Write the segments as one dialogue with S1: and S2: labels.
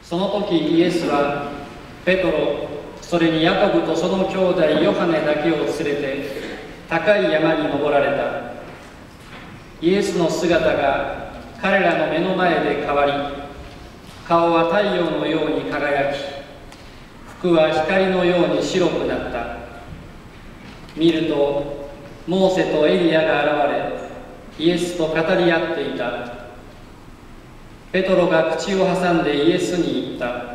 S1: その時イエスはペトロ、それにヤコブとその兄弟ヨハネだけを連れて高い山に登られた。イエスの姿が彼らの目の前で変わり、顔は太陽のように輝き、服は光のように白くなった。見るとモーセとエリアが現れ、イエスと語り合っていた。ペトロが口を挟んでイエスに言った。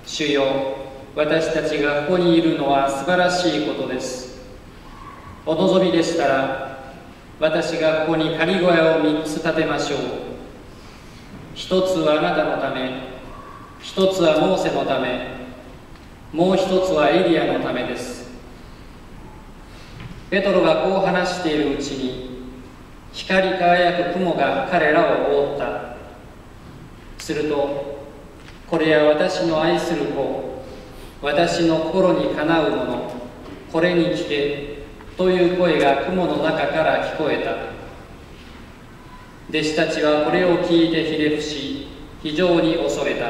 S1: 主よ、私たちがここにいるのは素晴らしいことです。お望みでしたら、私がここに仮小屋を3つ建てましょう。一つはあなたのため、一つはモーセのため、もう一つはエリアのためです。ペトロがこう話しているうちに、光り輝く雲が彼らを覆った。すると、これは私の愛する子、私の心にかなうもの、これに聞け、という声が雲の中から聞こえた。弟子たちはこれを聞いてひれ伏し、非常に恐れた。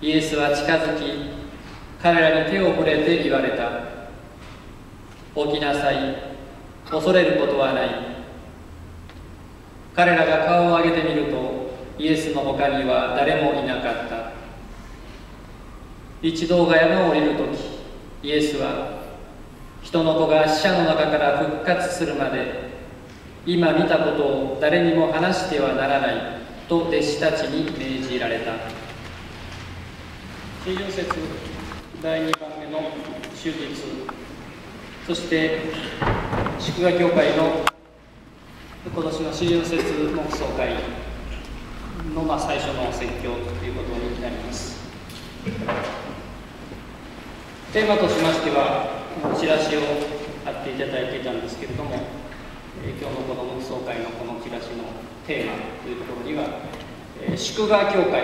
S1: イエスは近づき、彼らに手を触れて言われた。起きなさい、恐れることはない。彼らが顔を上げてみると、イエスの他には誰もいなかった。一同が山を降りるとき、イエスは、人の子が死者の中から復活するまで、今見たことを誰にも話してはならないと弟子たちに命じられた。四旬節第2番目の終日、そして祝賀教会の今年の四旬節黙想会の最初の説教ということになります。テーマとしましては、チラシを貼っていただいていたんですけれども、今日のこの黙想会のこのチラシのテーマというところには、祝賀教会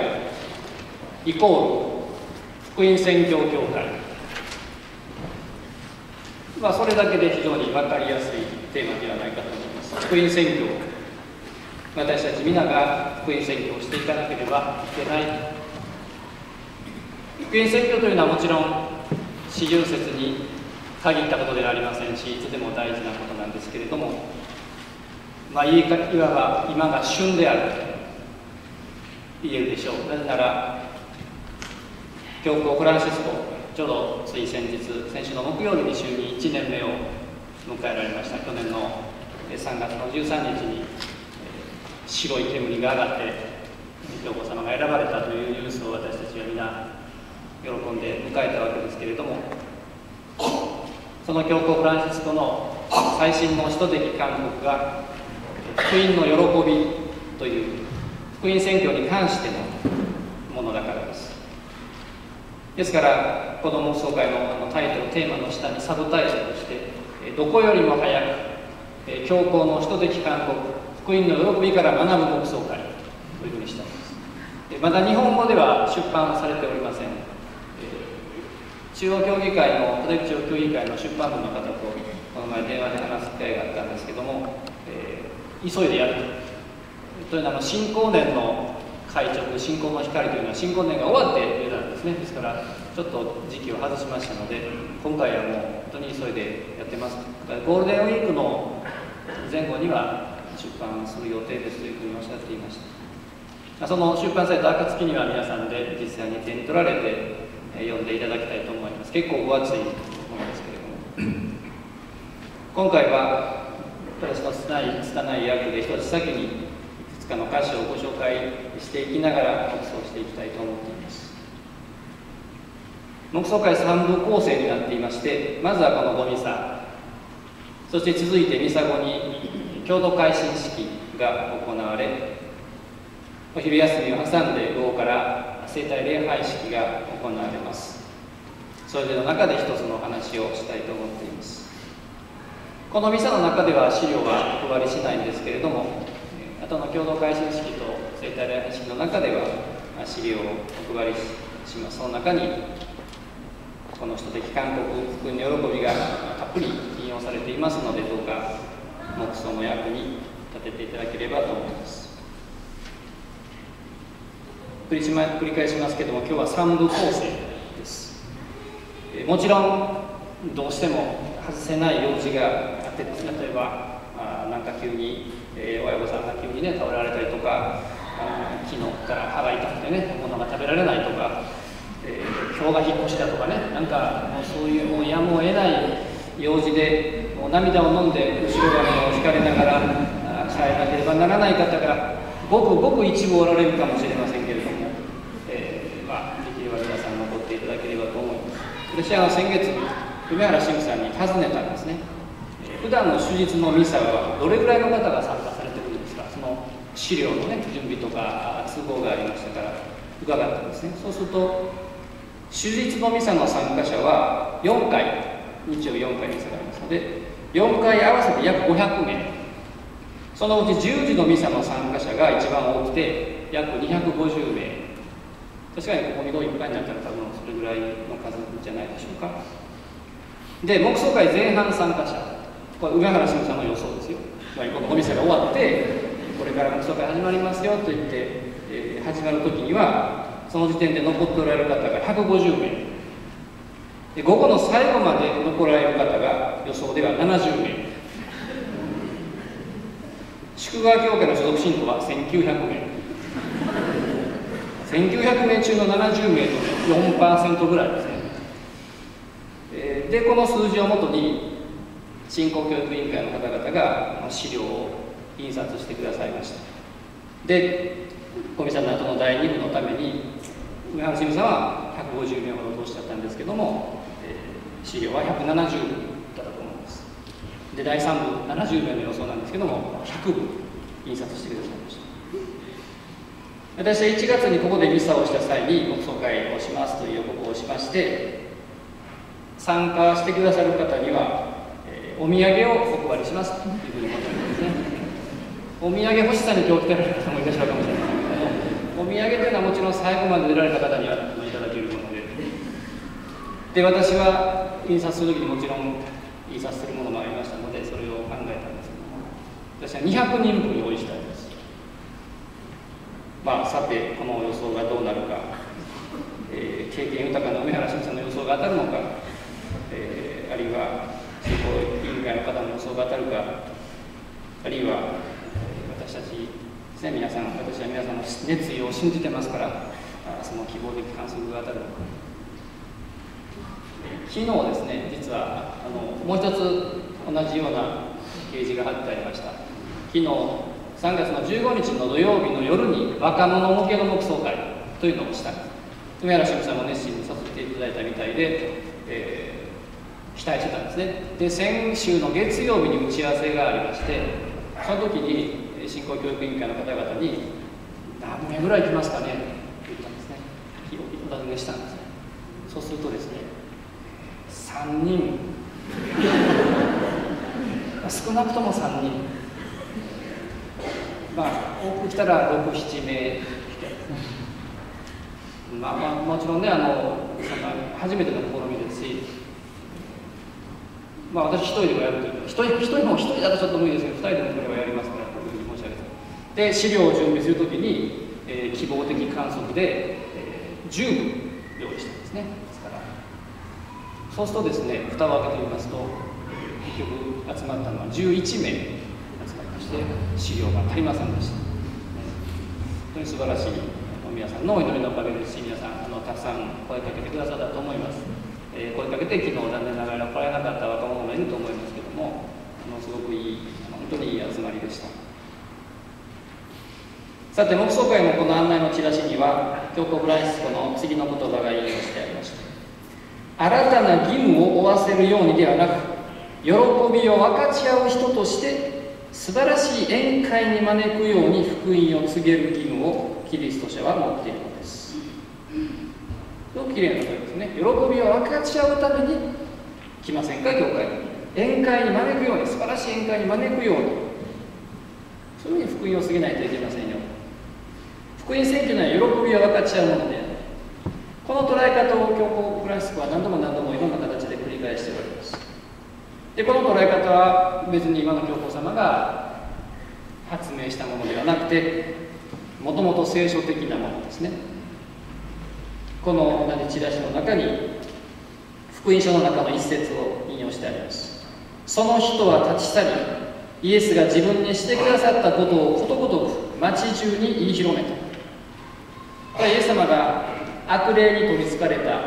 S1: イコール福音宣教教会、それだけで非常に分かりやすいテーマではないかと思います。福音宣教、私たち皆が福音宣教をしていかなければいけない。福音宣教というのはもちろん四旬節に限ったことではありませんし、いつでも大事なことなんですけれども、いわば今が旬であると言えるでしょう。なぜなら教皇フランシスコ、ちょうどつい先週の木曜日に就任1年目を迎えられました。去年の3月の13日に白い煙が上がって教皇様が選ばれたというニュースを私たちは皆喜んで迎えたわけですけれども、その教皇フランシスコの最新の使徒的勧告が福音の喜びという福音宣教に関してのものだからです。ですからこの黙想会のタイトル、テーマの下にサブタイトルとしてどこよりも早く教皇の使徒的勧告、福音の喜びから学ぶ黙想会というふうにしています。まだ日本語では出版されておりません。中央協議会の家庭庁協議会の出版部の方とこの前電話で話す機会があったんですけども、急いでやるというのは新興年の会直、新興の光というのは新興年が終わって出たんですね。ですからちょっと時期を外しましたので、今回はもう本当に急いでやってます。ゴールデンウィークの前後には出版する予定ですというふうにおっしゃっていました。その出版された暁には皆さんで実際に手に取られて読んでいただきたいと思います。結構分厚いものですけれども、今回は私の拙い訳で一つ先にいくつかの箇所をご紹介していきながら黙想していきたいと思っています。黙想会3部構成になっていまして、まずはこのごミサ、そして続いてミサ後に共同改心式が行われ、お昼休みを挟んで午後から聖体礼拝式が行われます。それぞれの中で一つのお話をしたいと思っています。このミサの中では資料はお配りしないんですけれども、後の共同改心式と聖体礼拝式の中では資料をお配りします。その中にこの使徒的勧告、福音の喜びがたっぷり引用されていますので、どうか黙想の役に立てていただければと思います。繰り返しますけども、今日は3部構成です。もちろんどうしても外せない用事があってですね、例えばなんか急に、親御さんが急にね倒れられたりとか、昨日から歯が痛くてね物が食べられないとか、今日が引っ越しだとかね、なんかもうそういうもうやむを得ない用事でもう涙を飲んで後ろ髪を引かれながら帰らなければならない方がごくごく一部おられるかもしれませんけれども、できれば皆さん残っていただければと思います。私は先月梅原神父さんに尋ねたんですね。普段の手術のミサはどれぐらいの方が参加されてるんですか。その資料のね準備とか都合がありましたから伺ったんですね。そうすると手術のミサの参加者は4回、日曜日4回ミサがありますので4回合わせて約500名、そのうち10時のミサの参加者が一番多くて約250名。確かにここにどういっぱいになったら多分それぐらいの数じゃないでしょうか。で、黙想会前半参加者、これ梅原神父さんの予想ですよ。このお店が終わってこれから黙想会始まりますよと言って、始まる時にはその時点で残っておられる方が150名で、午後の最後まで残られる方が予想では70名、祝賀教会の所属信徒は1900名、1900名中の70名と 4% ぐらいですね。でこの数字をもとに振興教育委員会の方々が資料を印刷してくださいました。で小見さんの後の第2部のために梅原神父さんは150名ほどとおっしゃったんですけども、資料は170部だったと思います。で第3部70名の予想なんですけども100部印刷してくださいました。私は1月にここでミサをした際に黙想会をしますという予告をしまして、参加してくださる方には、お土産をお配りしますというふうに思っておりますね。お土産欲しさに今日来てられる方もいらっしゃるかもしれませんけども、お土産というのはもちろん最後まで出られた方にはいただけるもので、私は印刷するときにもちろん印刷するものもありましたのでそれを考えたんですけども、私は200人分用意したいです。さてこの予想がどうなるか、経験豊かな梅原神父さんの予想が当たるのか、あるいは振興委員会の方の予想が当たるか、あるいは私たちですね、私は皆さんの熱意を信じてますから、その希望的観測が当たるのか。昨日ですね、実はもう一つ同じような掲示が貼ってありました。昨日3月の15日の土曜日の夜に若者向けの黙想会というのをしたんです。梅原神父さんも熱心にさせていただいたみたいで、期待してたんですね。で先週の月曜日に打ち合わせがありまして、その時に振興教育委員会の方々に何名ぐらい来ますかねって言ったんですね。お尋ねしたんですね。そうするとですね、3人少なくとも3人、多く来たら6、7名来て、もちろんね初めての試みですし、私一人でもやるというか、一人だとちょっと無理ですけど、2人でもそれはやりますから、こういうふうに申し上げて、で資料を準備するときに、希望的観測で、10部用意したんですね。ですからそうするとですね、蓋を開けてみますと結局集まったのは11名集まりまして、資料が足りませんでした。本当に素晴らしい皆さんのお祈りのおかげですし、皆さんたくさん声かけてくださったと思います。声かけて昨日残念ながら来られなかった若者もいると思いますけども、すごくいい、本当にいい集まりでした。さて黙想会のこの案内のチラシには教皇フランシスコの次の言葉が引用してありました。新たな義務を負わせるようにではなく、喜びを分かち合う人として素晴らしい宴会に招くように福音を告げる義務をキリスト者は持っているのです。すごくきれいなことですね。喜びを分かち合うために来ませんか、教会に。宴会に招くように、素晴らしい宴会に招くように、そういうふうに福音を告げないといけませんよ。福音宣教には喜びを分かち合うものである。この捉え方を教皇フランシスコは何度もいろんな形で繰り返しております。でこの捉え方は別に今の教皇様が発明したものではなくて、もともと聖書的なものですね。この同じチラシの中に福音書の中の一節を引用してあります。その人は立ち去り、イエスが自分にしてくださったことをことごとく町中に言い広めた。これはイエス様が悪霊に取りつかれた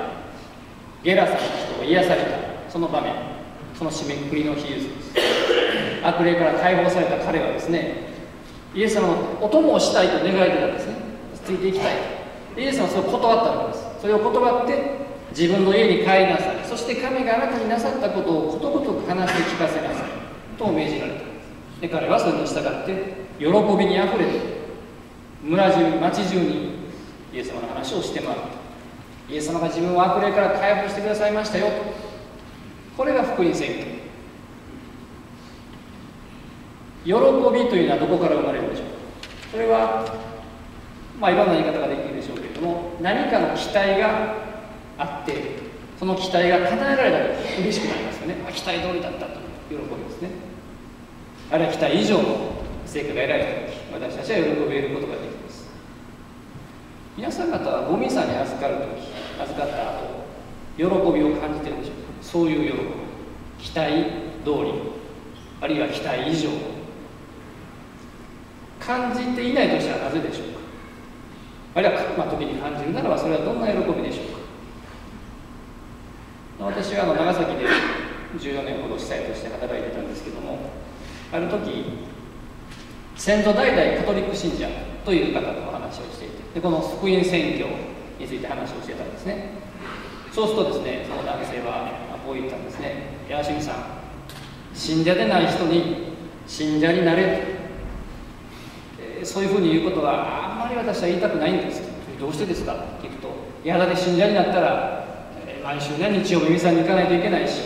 S1: ゲラサの人を癒されたその場面、その締めくくりの比喩です。悪霊から解放された彼はですね、イエス様のお供をしたいと願い出たんですね。ついていきたいと。イエス様はそれを断ったわけです。それを断って自分の家に帰りなさい、そして神があなたになさったことをことごとく話して聞かせなさいと命じられた。で彼はそれに従って喜びにあふれて村中町中にイエス様の話をして回った。イエス様が自分を悪霊から解放してくださいましたよと。これが福音宣言。喜びというのはどこから生まれるでしょうか。それはいろんな言い方ができるでしょうけれども、何かの期待があってその期待が叶えられたと嬉しくなりますよね。期待通りだったという喜びですね。あるいは期待以上の成果が得られた時、私たちは喜べることができます。皆さん方はごミサに預かる時、預かった後喜びを感じているでしょうか。そういう喜び、期待通りあるいは期待以上感じていないとしたらなぜでしょうか。あるいは時に感じるならばそれはどんな喜びでしょうか。私は長崎で14年ほど司祭として働いてたんですけども、ある時先祖代々カトリック信者という方とお話をしていて、でこの福音宣教について話をしてたんですね。そうするとですね、その男性はこう言ったんですね。ヤシミさん、信者でない人に信者になれと、そういうふうに言うことはあんまり私は言いたくないんです。どうしてですかって聞くと、いやだって信者になったら毎週ね日曜日ミサに行かないといけないし、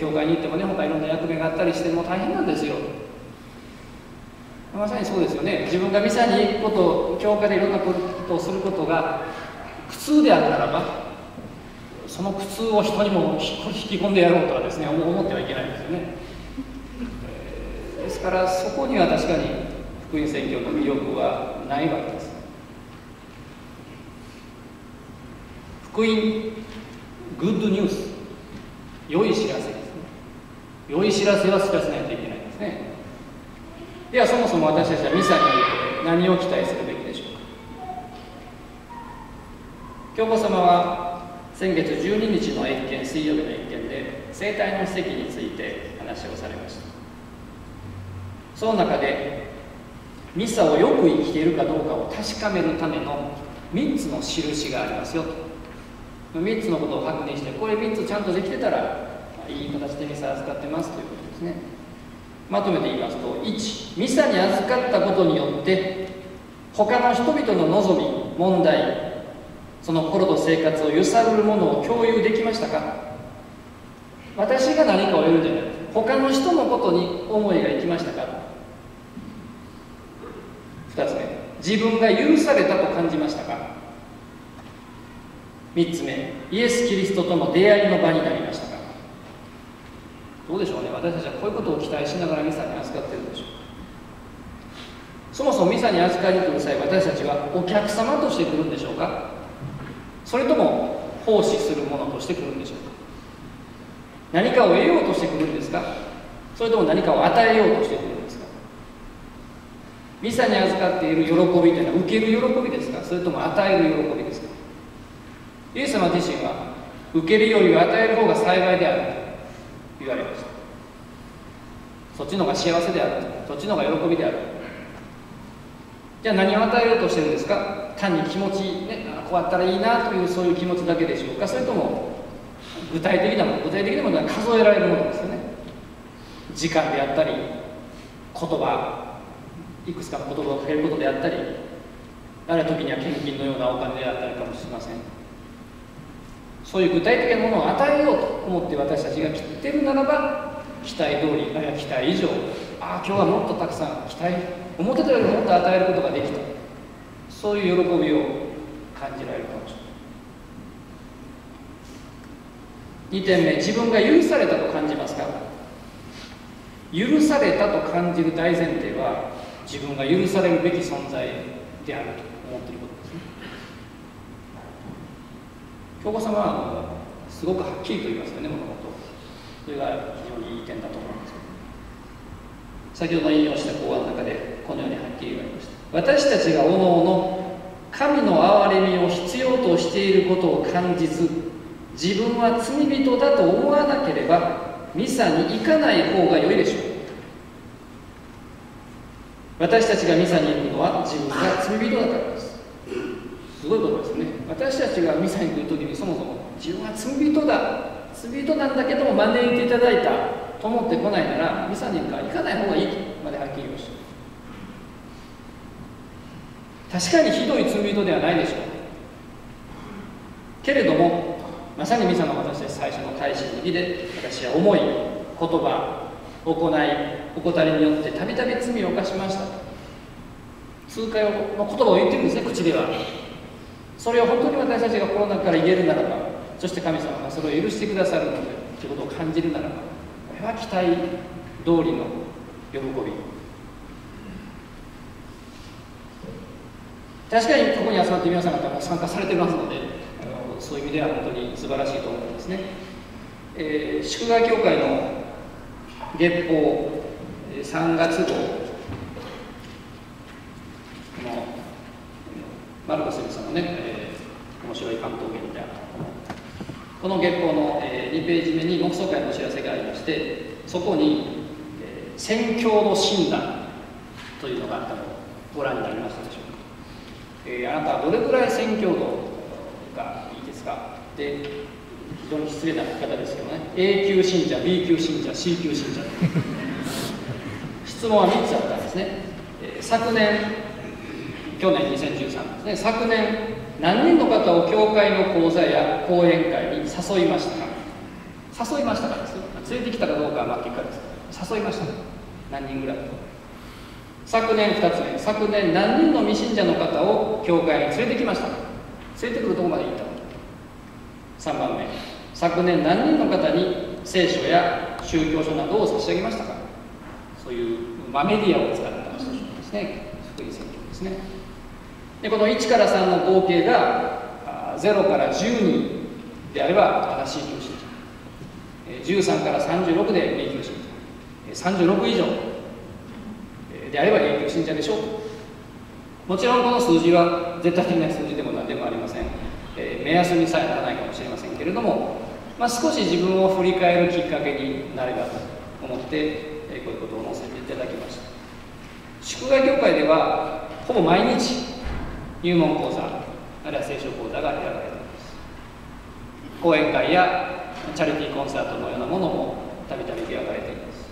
S1: 教会に行ってもね他いろんな役目があったりしてもう大変なんですよ。まさにそうですよね。自分がミサに行くこと、教会でいろんなことをすることが苦痛であるならば、その苦痛を人にも引き込んでやろうとはですね思ってはいけないんですよね。ですからそこには確かに福音宣教の魅力はないわけです。福音、グッドニュース、良い知らせですね。良い知らせは知らせないといけないんですね。ではそもそも私たちはミサにおいて何を期待するべきでしょうか。教皇様は先月12日の謁見、水曜日の謁見で生体の奇跡について話をされました。その中でミサをよく生きているかどうかを確かめるための3つの印がありますよと。3つのことを確認して、これ3つちゃんとできてたらいい形でミサを預かってますということですね。まとめて言いますと、1、ミサに預かったことによって他の人々の望み、問題、その心と生活を揺さぶるものを共有できましたか。私が何かを得るんじゃなくて他の人のことに思いがいきましたか。2つ目、自分が許されたと感じましたか。3つ目、イエス・キリストとの出会いの場になりましたか。どうでしょうね。私たちはこういうことを期待しながらミサに預かっているでしょうか。そもそもミサに預かりに来る際、私たちはお客様として来るんでしょうか、それとも奉仕するものとして来るんでしょうか。何かを得ようとして来るんですか、それとも何かを与えようとして来るんですか。ミサに預かっている喜びというのは受ける喜びですか、それとも与える喜びですか。イエス様自身は受けるよりは与える方が幸いであると言われました。そっちの方が幸せである、そっちの方が喜びである。じゃあ何を与えようとしてるんですか。単に気持ち、ね、こうあったらいいなというそういう気持ちだけでしょうか、それとも具体的なもの、具体的なものは数えられるものですよね。時間であったり、言葉、いくつかの言葉をかけることであったり、ある時には献金のようなお金であったりかもしれません。そういう具体的なものを与えようと思って私たちが来ているならば、期待通り、あるいは期待以上、今日はもっとたくさん期待、思ってたよりもっと与えることができた、そういう喜びを感じられるかもしれない。2点目、自分が許されたと感じますか。許されたと感じる大前提は、自分が許されるべき存在であると思っていることですね。教皇様はすごくはっきりと言いますよね、物事。それが非常にいい点だと思うんですけど、先ほど引用した講話の中でこのようにはっきり言われました。私たちがおのおの神の憐れみを必要としていることを感じず、自分は罪人だと思わなければミサに行かない方が良いでしょう。私たちがミサに行くのは自分が罪人だからです。すごいことですね。私たちがミサに来るときにそもそも自分は罪人なんだけども招いていただいたと思ってこないならミサに行かない方がいいとまではっきり言いました。確かにひどい罪人ではないでしょうけれども、まさにミサの私たち最初の改心の日で、私は思い、言葉、行い、怠りによってたびたび罪を犯しました。痛快の言葉を言ってるんですね、口では。それを本当に私たちが心の中から言えるならば、そして神様がそれを許してくださるのでということを感じるならば、これは期待通りの喜び。確かにここに集まって皆さん方も参加されてますので、そういう意味では本当に素晴らしいと思うんですね。祝賀協会の月報3月号のマルコスさんのね、面白い関東言みたいなこの月報の2ページ目に黙想会のお知らせがありまして、そこに宣教の診断というのがあったのをご覧になりましたでしょうか。あなたはどれくらい宣教度がいいですかで、非常に失礼な方ですけどね、A 級信者、B 級信者、C 級信者質問は3つあったんですね。昨年、去年2013ですね、昨年何人の方を教会の講座や講演会に誘いましたか。誘いましたかですよ。連れてきたかどうかはまあ結果です。誘いましたか。何人ぐらい。昨年2つ目、昨年何人の未信者の方を教会に連れてきましたか。連れてくるところまで行ったの。3番目、昨年何人の方に聖書や宗教書などを差し上げましたか。そういう、メディアを使った人ですね。福音宣教ですね。でこの1から3の合計が0から10人であれば正しい級信者、13から36で A 級信者、36以上であれば A 級信者でしょう。もちろんこの数字は絶対的な数字でも何でもありません。目安にさえならないかもしれませんけれども、少し自分を振り返るきっかけになればと思って、こういうことを載せていただきました。祝賀協会ではほぼ毎日入門講座、あるいは聖書講座が開かれています。講演会やチャリティーコンサートのようなものもたびたび開かれています。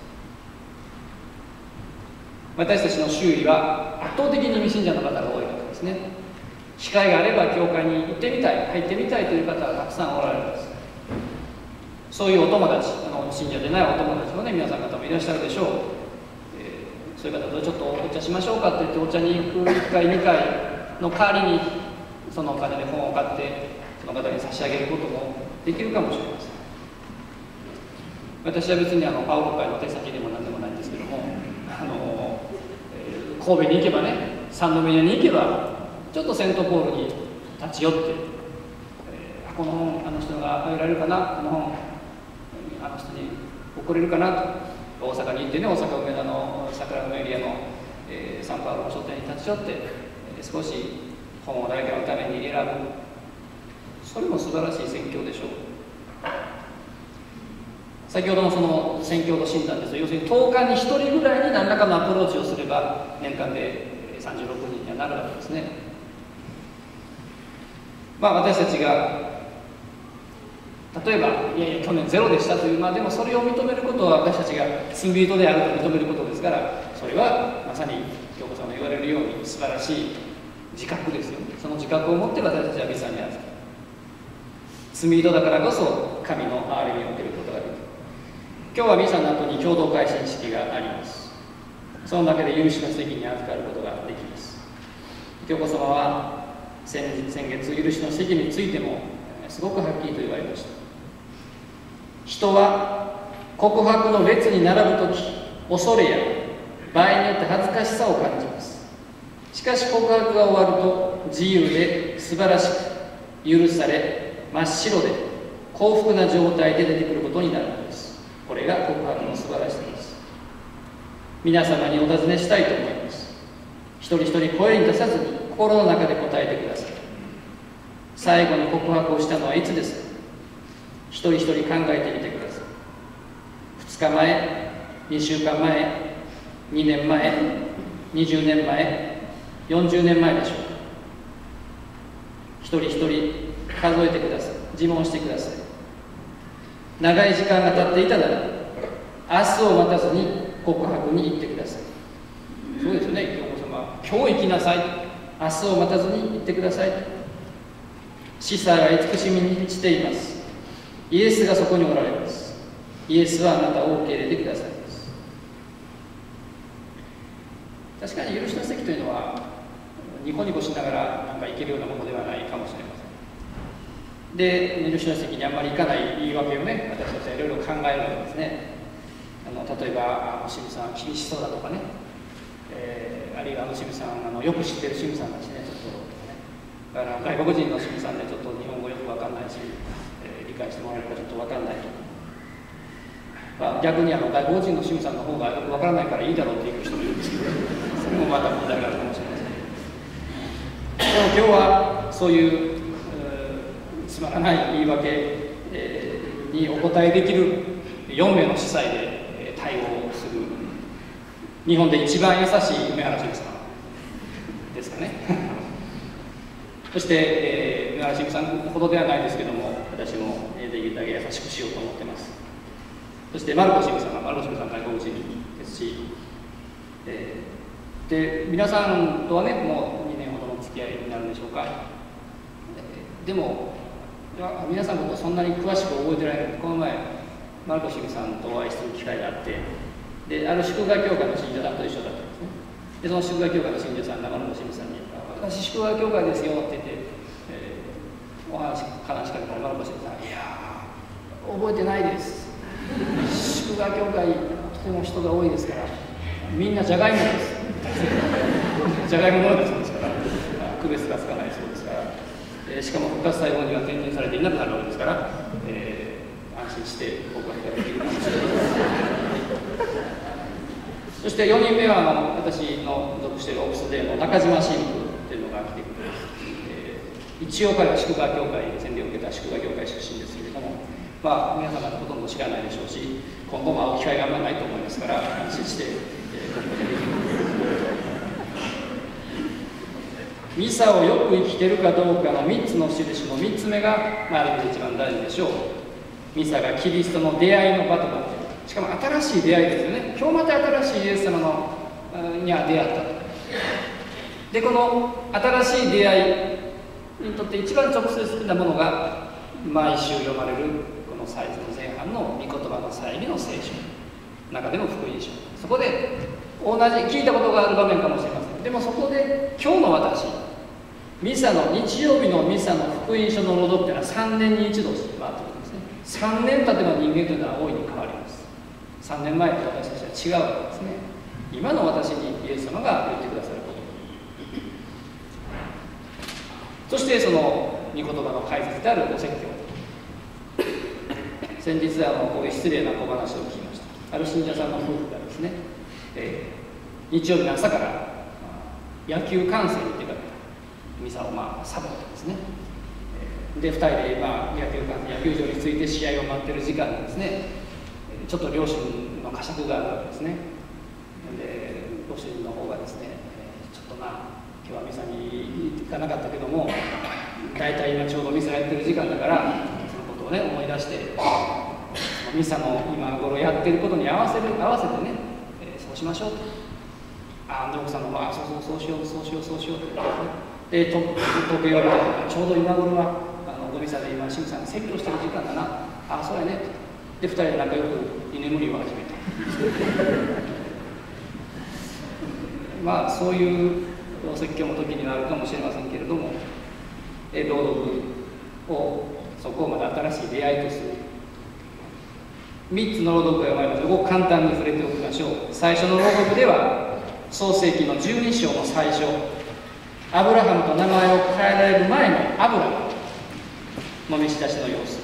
S1: 私たちの周囲は圧倒的に未信者の方が多いわけですね。機会があれば教会に行ってみたい、入ってみたいという方はたくさんおられます。そういうお友達、信者でないお友達もね、皆さん方もいらっしゃるでしょう。そういう方とちょっとお茶しましょうかって言ってお茶に行く1回2回の代わりにそのお金で本を買ってその方に差し上げることもできるかもしれません。私は別に青子会の手先でも何でもないんですけども、神戸に行けばね、三宮に行けばちょっとセントポールに立ち寄って、この本あの人があげられるかな、この本あの人に送れるかなと、大阪に行ってね、大阪梅田の桜のエリアの、サンパウロの書店に立ち寄って、少し本を誰かのために選ぶ、それも素晴らしい宣教でしょう。先ほどのその宣教の診断ですと、要するに10日に1人ぐらいに何らかのアプローチをすれば年間で36人にはなるわけですね。私たちが例えばいやいや去年ゼロでしたという、でもそれを認めることは私たちが罪人であると認めることですから、それはまさに京子さんの言われるように素晴らしい自覚ですよ。その自覚を持って私たちはミサに預ける。罪人だからこそ神の憐れみを受けることができる。今日はミサの後に共同改心式があります。その中で許しの席に預かることができます。京子様は先月許しの席についてもすごくはっきりと言われました。人は告白の列に並ぶとき、恐れや場合によって恥ずかしさを感じます。しかし告白が終わると自由で素晴らしく許され真っ白で幸福な状態で出てくることになるのです。これが告白の素晴らしさです。皆様にお尋ねしたいと思います。一人一人声に出さずに心の中で答えてください。最後に告白をしたのはいつですか？一人一人考えてみてください。2日前、2週間前、2年前、20年前、40年前でしょうか。一人一人数えてください。自問してください。長い時間が経っていたなら、明日を待たずに告白に行ってください。そうですよね、京子様。今日行きなさい。明日を待たずに行ってください。司祭は慈しみに満ちています。イエスがそこにおられます。イエスはあなたを受け入れてくださいます。確かに許しの席というのはニコニコしながらなんかいけるようなものではないかもしれません。で、許しの席にあんまり行かない言い訳をね、私たちはいろいろ考えるわけですね。例えば清水さんは厳しそうだとかね、あるいは清水さんよく知ってる清水さんたちね、ちょっとだから外国人の清水さんでちょっと日本語よく分かんないし、理解してもらえるかちょっと分かんないと、逆に外国人の清水さんの方がよく分からないからいいだろうっていう人もいるんですけど、それもまた問題があるかもしれません。でも今日はそういうつまらない言い訳にお答えできる4名の司祭で対応する日本で一番優しい梅原清水さんですかね。そして、梅原清水さんほどではないですけども、私もできるだけ優しくしようと思っています。そしてマルコ清水さん外国人ですし、で皆さんとはねもう2年ほどの付き合いになるんでしょうか。でも皆さんのことそんなに詳しく覚えてられない。この前マルコ清水さんとお会いする機会があって、である祝賀教会の信者さんと一緒だったんですね。でその祝賀教会の信者さんがマルコ清水さんに「私祝賀教会ですよ」って言って、話しかけたらマルコ清水さん「いや覚えてないです祝賀教会とても人が多いですからみんなじゃがいもです」じゃがいものですから区別がつかないそうですから、しかも復活祭後には転入されていなくなるわけですから、安心して告白ができるかもしれません。そして4人目は私の属しているオプスデーの中島神父というのが来てくれます。一応彼は祝賀教会洗礼を受けた祝賀教会出身ですけれども、皆様ほとんど知らないでしょうし、今後も会う機会があんまりないと思いますから安心して告白ができる。ミサをよく生きているかどうかの3つの印の3つ目が、ある意味で一番大事でしょう。ミサがキリストの出会いの場となっている。しかも新しい出会いですよね。今日また新しいイエス様には出会ったと。でこの新しい出会いにとって一番直接的なものが毎週読まれるこの最初の前半の御言葉の際の聖書、中でも福音書、そこで同じ聞いたことがある場面かもしれません。でもそこで今日の私、ミサの日曜日のミサの福音書の朗読というのは3年に一度回っているんですね。3年経てば人間というのは大いに変わります。3年前と私たちは違うわけですね。今の私にイエス様が言ってくださること、そしてその御言葉の解説であるお説教。先日こういう失礼な小話を聞きました。ある信者さんの夫婦がですね、日曜日の朝から野球観戦に出かけた。ミサをサボってですね、で2人で野球場に着いて試合を待ってる時間にですね、ちょっと両親の呵責があるわけですね。でご主人の方がですね、ちょっと今日はミサに行かなかったけども、大体今ちょうどミサやってる時間だからそのことをね思い出して、ミサの今頃やってることに合わせてね、そうしましょうと。で奥さんの方がそうしようって言ってで時計を見たらちょうど今頃はごミサで今清水さんが説教してる時間だな、そうやねで2人で仲良く居眠りを始めた。そういうお説教の時にはあるかもしれませんけれども、朗読をそこをまた新しい出会いとする3つの朗読が読まれます。ここ簡単に触れておきましょう。最初の朗読では創世記の12章の最初、アブラハムと名前を変えられる前のアブラハム、もみしたちの様子。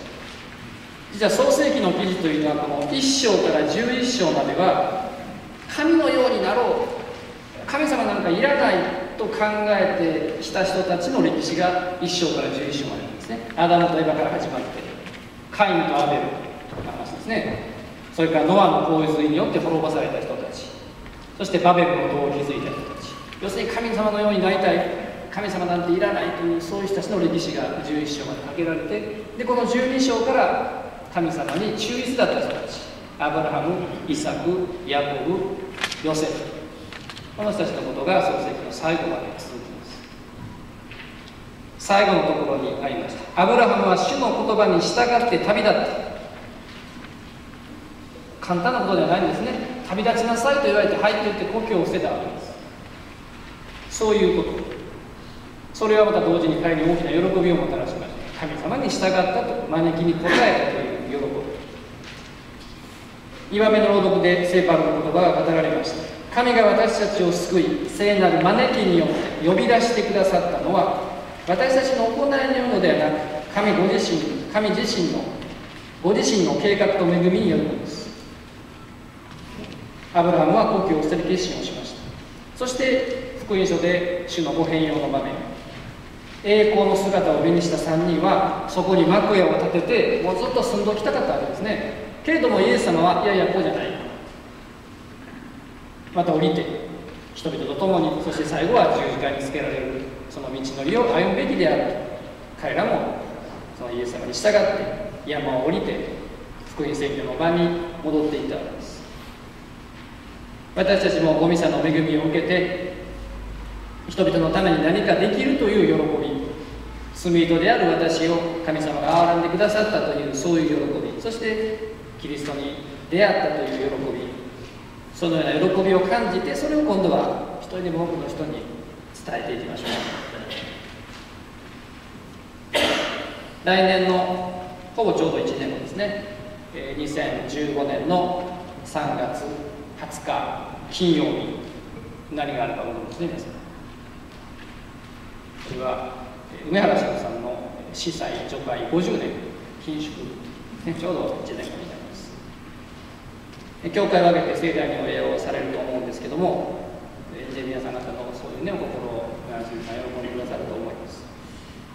S1: 実は創世記の記事というのはこの1章から11章までは神のようになろう、神様なんかいらないと考えてした人たちの歴史が1章から11章までなんですね。アダムとエバから始まってカインとアベルの話ですね。それからノアの洪水によって滅ぼされた人たち、そしてバベルの塔を築いた人たち、要するに神様のようになりたい、神様なんていらないというそういう人たちの歴史が11章までかけられて、でこの12章から神様に忠実だった人たち、アブラハム、イサク、ヤコブ、ヨセフ、この人たちのことが創世記の最後まで続きます。最後のところにありました。アブラハムは主の言葉に従って旅立った。簡単なことではないんですね。旅立ちなさいと言われて入っていって故郷を捨てたわけです。そういうこと。それはまた同時に彼に大きな喜びをもたらしました。神様に従ったと、招きに応えたという喜び。2番目の朗読で聖パウロの言葉が語られました。神が私たちを救い、聖なる招きによって呼び出してくださったのは、私たちの行いによるのではなく、神自身の計画と恵みによるのです。アブラハムは故郷を捨てる決心をしました。そして福音書で主のご変容の場面、栄光の姿を目にした3人はそこに幕屋を建ててもうずっと住んでおきたかったわけですね。けれどもイエス様はいやいやこうじゃない、また降りて人々と共に、そして最後は十字架につけられるその道のりを歩むべきであると、彼らもそのイエス様に従って山を降りて福音宣教の場に戻っていったわけです。私たちもご御座の恵みを受けて人々のために何かできるという喜び、罪人である私を神様が憐らんでくださったというそういう喜び、そしてキリストに出会ったという喜び、そのような喜びを感じて、それを今度は一人でも多くの人に伝えていきましょう。来年のほぼちょうど1年後ですね、2015年の3月20日金曜日、何があるか思うんですね、皆さん。それは梅原慎さんの司祭除会50年緊縮、ちょうど1年後になります。教会を挙げて盛大にお礼をされると思うんですけども、皆さん方のそういうねお心を梅原慎さん喜んでくださると思います。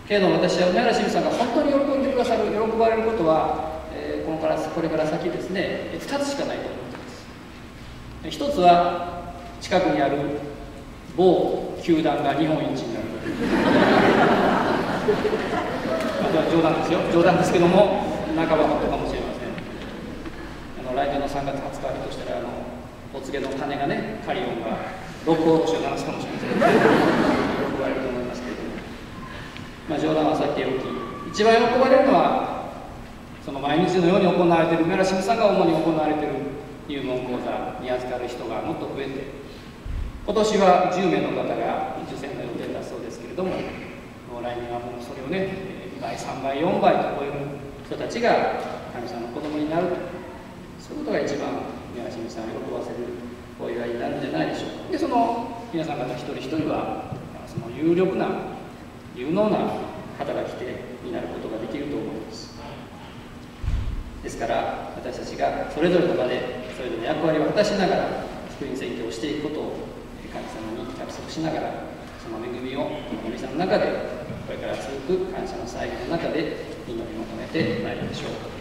S1: けれども私は梅原慎さんが本当に喜んでくださる、喜ばれることは、これから先ですね、2つしかないと思っています。一つは近くにある某球団が日本一になるあとは冗談ですよ、冗談ですけども半ば本当かもしれません。来年の3月20日としたらお告げの鐘がね、カリオンが六甲おろしを鳴らすかもしれません。喜ばれると思いますけれども、冗談はさておき、一番喜ばれるのはその毎日のように行われている、梅原慎さんが主に行われている入門講座に預かる人がもっと増えて、今年は10名の方が受選の予定だそうですけれども、来年はもうそれをね、2倍、3倍、4倍と超える人たちが神様の子供になると、そういうことが一番梅原慎さんを喜ばせるお祝いになるんじゃないでしょうか。で、その皆さん方一人一人はその有力な有能な働き手になることができると思います。ですから私たちがそれぞれの場でそれぞれの役割を果たしながら福音宣教をしていくことを神様に約束しながら、その恵みをお店の中でこれから続く感謝の祭儀の中で祈り求めてまいりましょう。